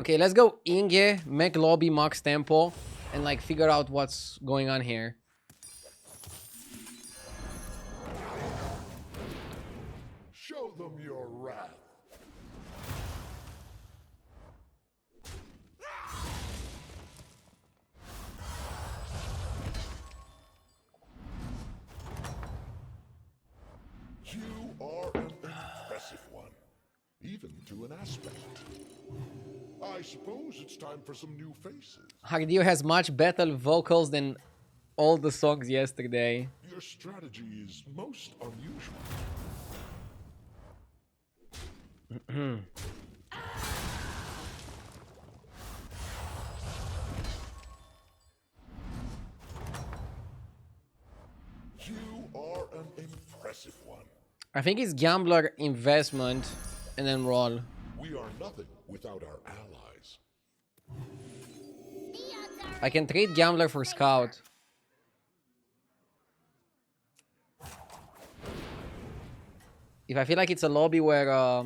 Okay, let's go Inge, make lobby, max tempo, and like figure out what's going on here. Show them your wrath. You are an impressive one, even to an aspect. I suppose it's time for some new faces. Hagdio has much better vocals than all the songs yesterday. Your strategy is most unusual. You are an impressive one. I think it's gambler, investment, and then roll. We are nothing without our allies. I can trade gambler for scout. If I feel like it's a lobby where I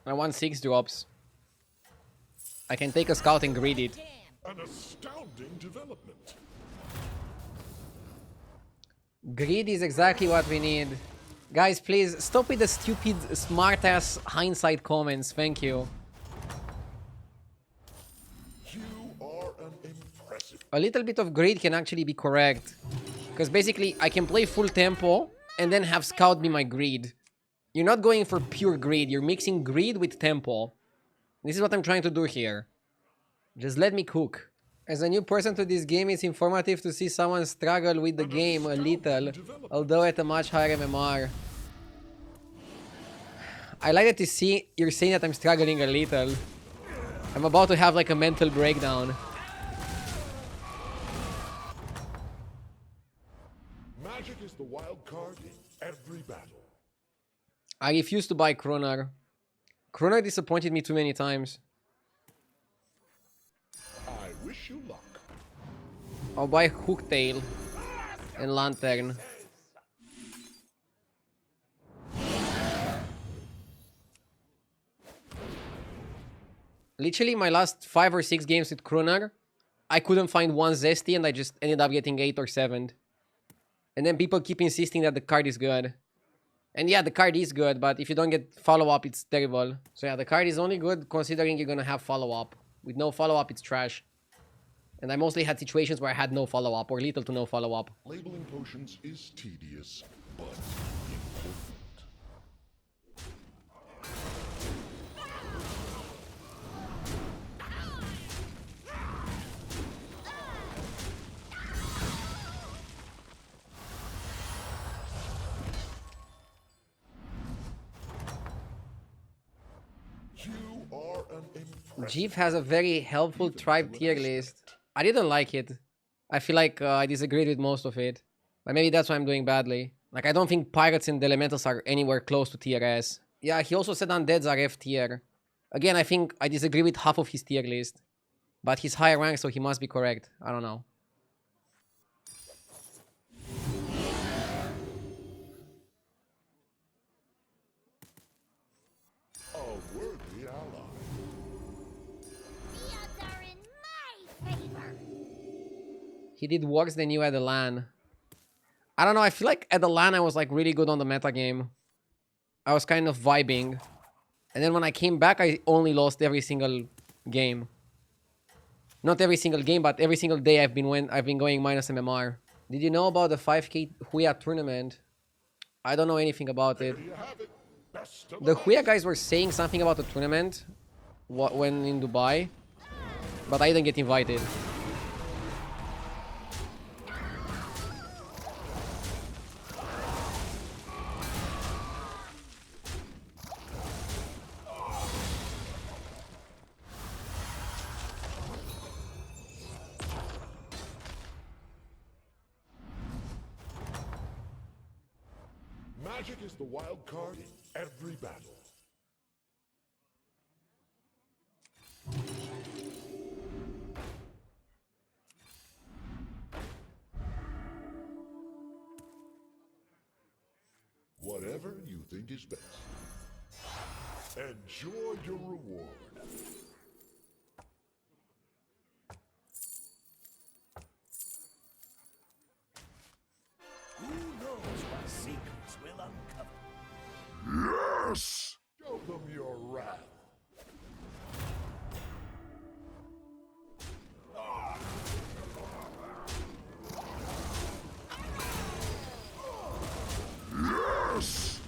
want 6 drops, I can take a scout and greed it. An astounding development. Greed is exactly what we need. Guys, please stop with the stupid smart-ass hindsight comments. Thank you. You are an impressive. A little bit of greed can actually be correct. Because basically, I can play full tempo and then have scout be my greed. You're not going for pure greed. You're mixing greed with tempo. This is what I'm trying to do here. Just let me cook. As a new person to this game, it's informative to see someone struggle with the game a little, although at a much higher MMR. I like that to see you're saying that I'm struggling a little. I'm about to have like a mental breakdown. Magic is the wild card in every battle. I refuse to buy Kroner. Kroner disappointed me too many times. I wish you luck. I'll buy Hooktail and Lantern. Literally, my last 5 or 6 games with Kroner, I couldn't find one Zesty and I just ended up getting 8 or 7. And then people keep insisting that the card is good. And yeah, the card is good, but if you don't get follow-up, it's terrible. So yeah, the card is only good considering you're gonna have follow-up. With no follow-up, it's trash. And I mostly had situations where I had no follow-up or little to no follow-up. Labeling potions is tedious, but important. You are an impressive. Jeep has a very helpful tribe tier list. I didn't like it. I feel like I disagreed with most of it. But maybe that's why I'm doing badly. Like, I don't think Pirates and the Elementals are anywhere close to tier S. Yeah, he also said Undeads are F tier. Again, I think I disagree with half of his tier list. But he's higher rank, so he must be correct. I don't know. A worthy ally. The odds are in my favor. He did worse than you at the LAN. I don't know, I feel like at the LAN I was like really good on the meta game. I was kind of vibing. And then when I came back, I only lost every single game. Not every single game, but every single day I've been going minus MMR. Did you know about the 5k Huya tournament? I don't know anything about it. There you have it. Best of The luck. Huya guys were saying something about the tournament when in Dubai, but I didn't get invited. Magic is the wild card in every battle. Whatever you think is best. Enjoy your reward. Yes! Show them your wrath. Yes!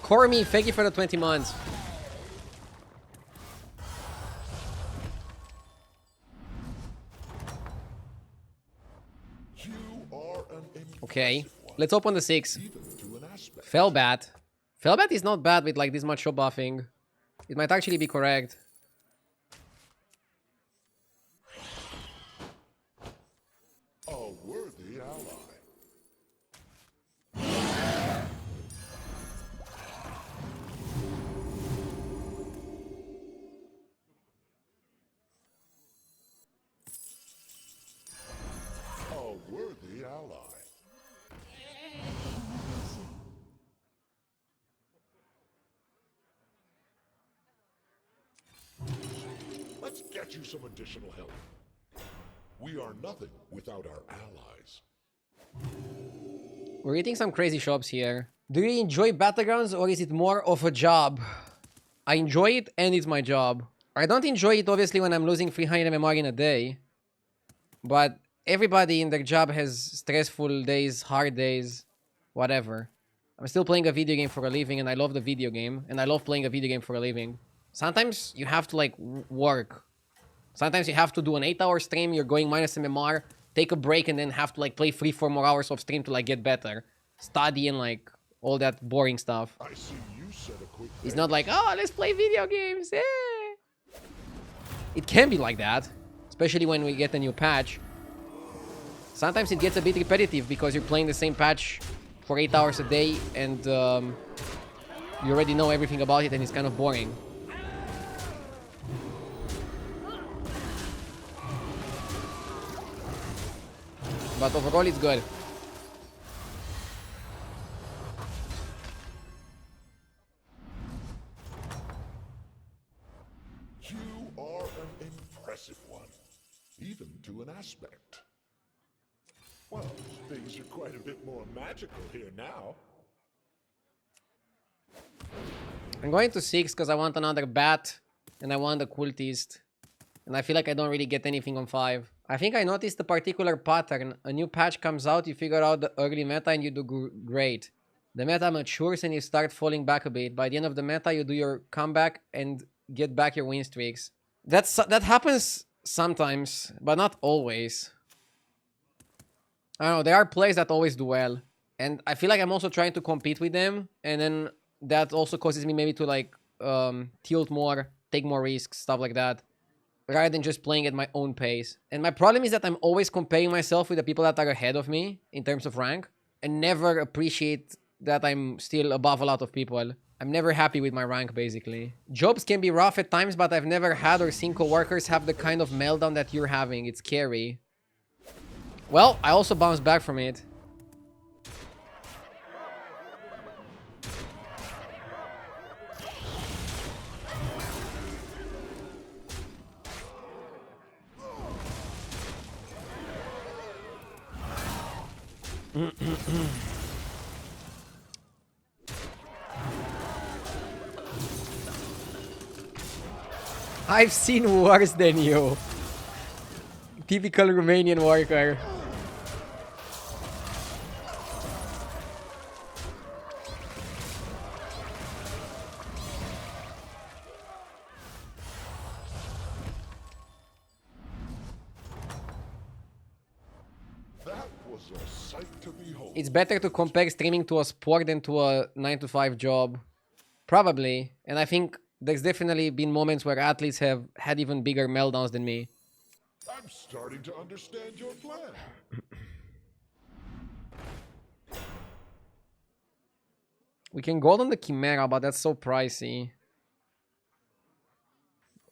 Cormy, thank you for the 20 months. You are an Okay, impressive one, let's open the 6. even to an aspect. Fellbat. Fellbat is not bad with like this much shop buffing. It might actually be correct. A worthy ally. A worthy ally. Let's get you some additional help. We are nothing without our allies. We're eating some crazy shops here. Do you enjoy Battlegrounds or is it more of a job? I enjoy it and it's my job. I don't enjoy it obviously when I'm losing 300 MMR in a day. But everybody in their job has stressful days, hard days, whatever. I'm still playing a video game for a living and I love the video game. And I love playing a video game for a living. Sometimes you have to like work. Sometimes you have to do an 8-hour stream, you're going minus MMR, take a break and then have to like play 3-4 more hours of stream to like get better. Study and like all that boring stuff. I see you said a quick. It's not like, oh, let's play video games. Eh. It can be like that, especially when we get a new patch. Sometimes it gets a bit repetitive because you're playing the same patch for 8 hours a day and you already know everything about it and it's kind of boring. But overall, it's good. You are an impressive one, even to an aspect. Well, things are quite a bit more magical here now. I'm going to 6 because I want another bat and I want a cultist. And I feel like I don't really get anything on 5. I think I noticed a particular pattern. A new patch comes out, you figure out the early meta and you do great. The meta matures and you start falling back a bit. By the end of the meta, you do your comeback and get back your win streaks. That happens sometimes, but not always. I don't know, there are plays that always do well. And I feel like I'm also trying to compete with them. And then that also causes me maybe to like tilt more, take more risks, stuff like that. Rather than just playing at my own pace. And my problem is that I'm always comparing myself with the people that are ahead of me in terms of rank. And never appreciate that I'm still above a lot of people. I'm never happy with my rank, basically. Jobs can be rough at times, but I've never had or seen coworkers have the kind of meltdown that you're having. It's scary. Well, I also bounced back from it. I've seen worse than you. Typical Romanian worker. That was a sight to behold. It's better to compare streaming to a sport than to a 9-to-5 job. Probably. And I think there's definitely been moments where athletes have had even bigger meltdowns than me. I'm starting to understand your plan. We can gold on the Chimera, but that's so pricey.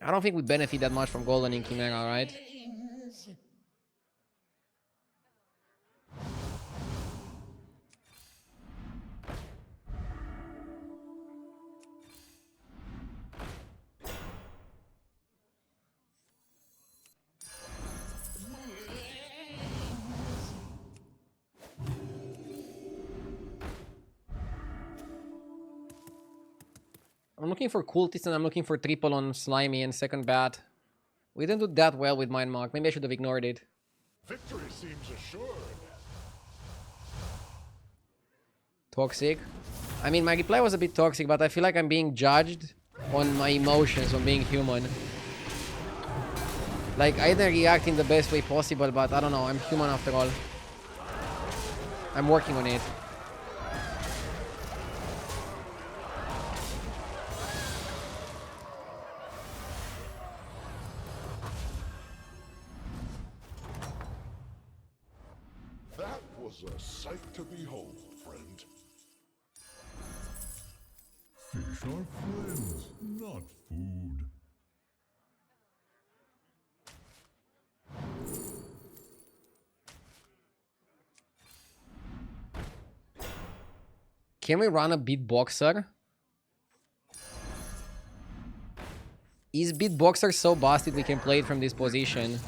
I don't think we benefit that much from golden in Chimera, right? I'm looking for cultists and I'm looking for triple on Slimy and second bat. We didn't do that well with Mind Mark. Maybe I should have ignored it. Victory seems assured. Toxic. I mean, my reply was a bit toxic, but I feel like I'm being judged on my emotions, on being human. Like, I didn't react in the best way possible, but I don't know. I'm human after all. I'm working on it. That was a sight to behold, friend. Fish are friends, not food. Can we run a beatboxer? Is beatboxer so busted we can play it from this position?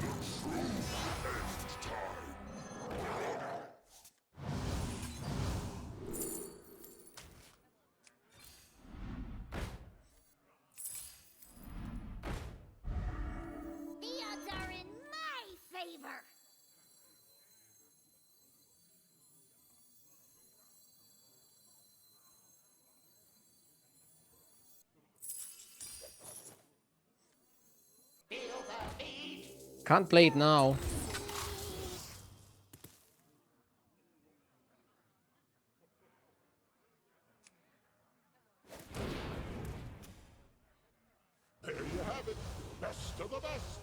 The odds are in my favor. Can't play it now. There you have it. Best of the best.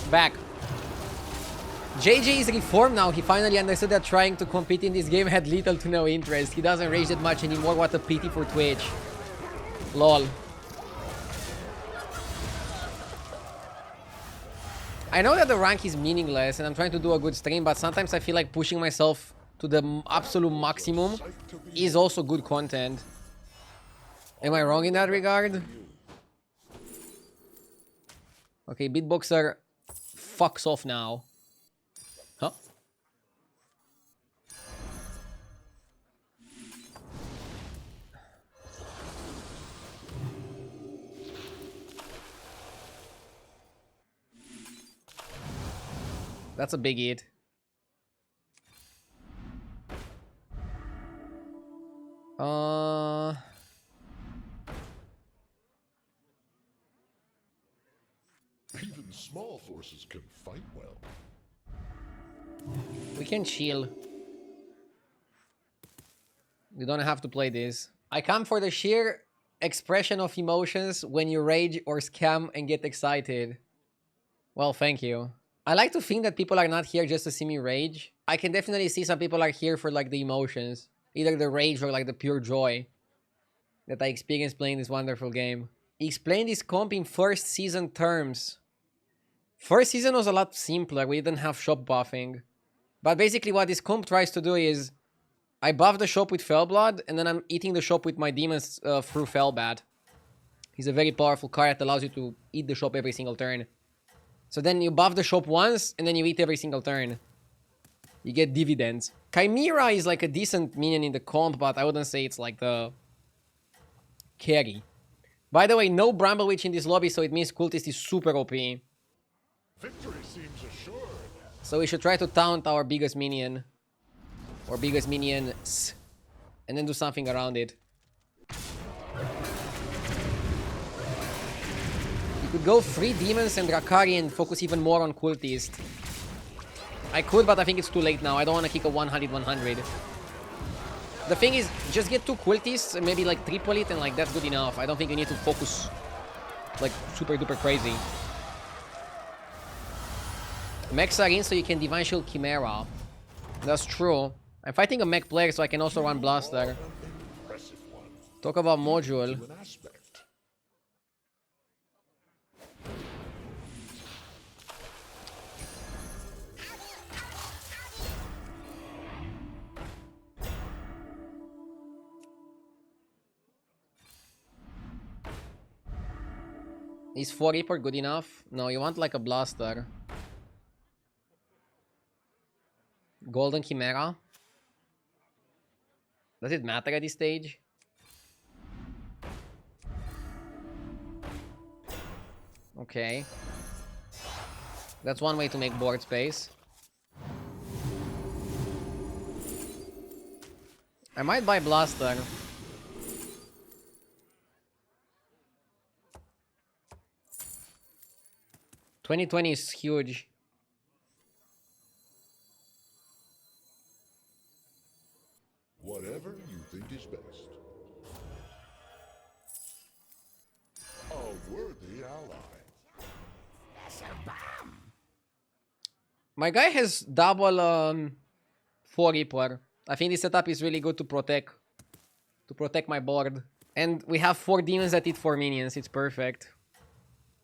Back. JJ is reformed now. He finally understood that trying to compete in this game had little to no interest. He doesn't rage that much anymore. What a pity for Twitch. Lol. I know that the rank is meaningless and I'm trying to do a good stream, but sometimes I feel like pushing myself to the absolute maximum is also good content. Am I wrong in that regard? Okay, beatboxer fucks off now. Huh? That's a big hit. Even small forces can fight well. We can chill. You don't have to play this. I come for the sheer expression of emotions when you rage or scam and get excited. Well, thank you. I like to think that people are not here just to see me rage. I can definitely see some people are here for like the emotions. Either the rage or like the pure joy that I experienced playing this wonderful game. Explain this comp in first season terms. First season was a lot simpler. We didn't have shop buffing. But basically what this comp tries to do is I buff the shop with Fellblood and then I'm eating the shop with my demons through Fellbat. He's a very powerful card that allows you to eat the shop every single turn. So then you buff the shop once and then you eat every single turn. You get dividends. Chimera is like a decent minion in the comp, but I wouldn't say it's like the carry. By the way, no Bramble Witch in this lobby, so it means Cultist is super OP. Victory seems assured. So we should try to taunt our biggest minion. Or biggest minions. And then do something around it. You could go 3 demons and Drakari and focus even more on Cultist. I could, but I think it's too late now. I don't want to kick a 100-100. The thing is, just get 2 Cultists and maybe like triple it and like that's good enough. I don't think you need to focus like super duper crazy. Mechs are in so you can Divine Shield Chimera. That's true. I'm fighting a mech player so I can also run Blaster. Impressive one. Talk about module. To an aspect. Is 4 Reaper good enough? No, you want like a Blaster. Golden Chimera. Does it matter at this stage? Okay. That's one way to make board space. I might buy Blaster. $2020 is huge. Whatever you think is best. A worthy ally. My guy has double 4 Reaper. I think this setup is really good to protect my board. And we have 4 demons that eat 4 minions. It's perfect.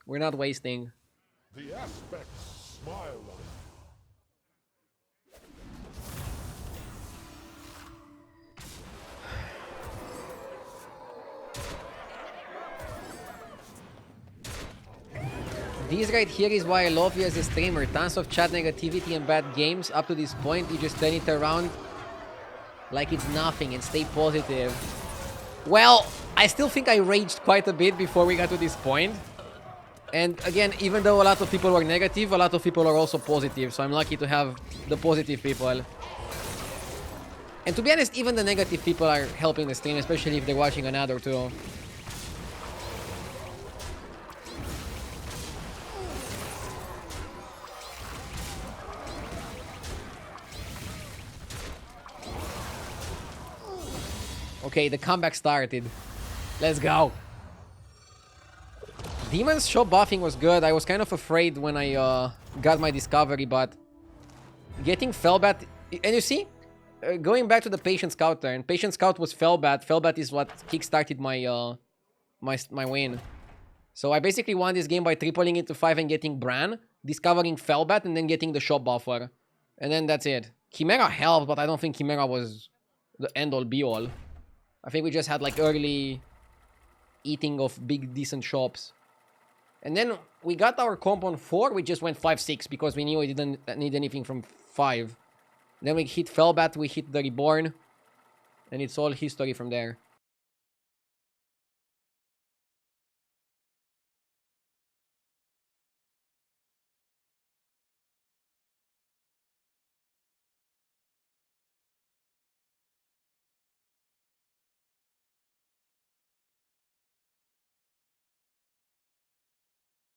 We're not wasting. The aspects smile on This right here is why I love you as a streamer. Tons of chat negativity and bad games. Up to this point, you just turn it around like it's nothing and stay positive. Well, I still think I raged quite a bit before we got to this point. And again, even though a lot of people were negative, a lot of people are also positive. So I'm lucky to have the positive people. And to be honest, even the negative people are helping the stream, especially if they're watching an ad or two. Okay, the comeback started. Let's go. Demon's shop buffing was good. I was kind of afraid when I got my discovery, but getting Fellbat... And you see, going back to the Patient Scout turn, Patient Scout was Fellbat. Fellbat is what kickstarted my my win. So I basically won this game by tripling it to 5 and getting Bran, discovering Fellbat, and then getting the shop buffer. And then that's it. Chimera helped, but I don't think Chimera was the end-all be-all. I think we just had like early eating of big decent shops. And then we got our comp on 4, we just went 5-6 because we knew we didn't need anything from 5. Then we hit Fellbat, we hit the Reborn, and it's all history from there.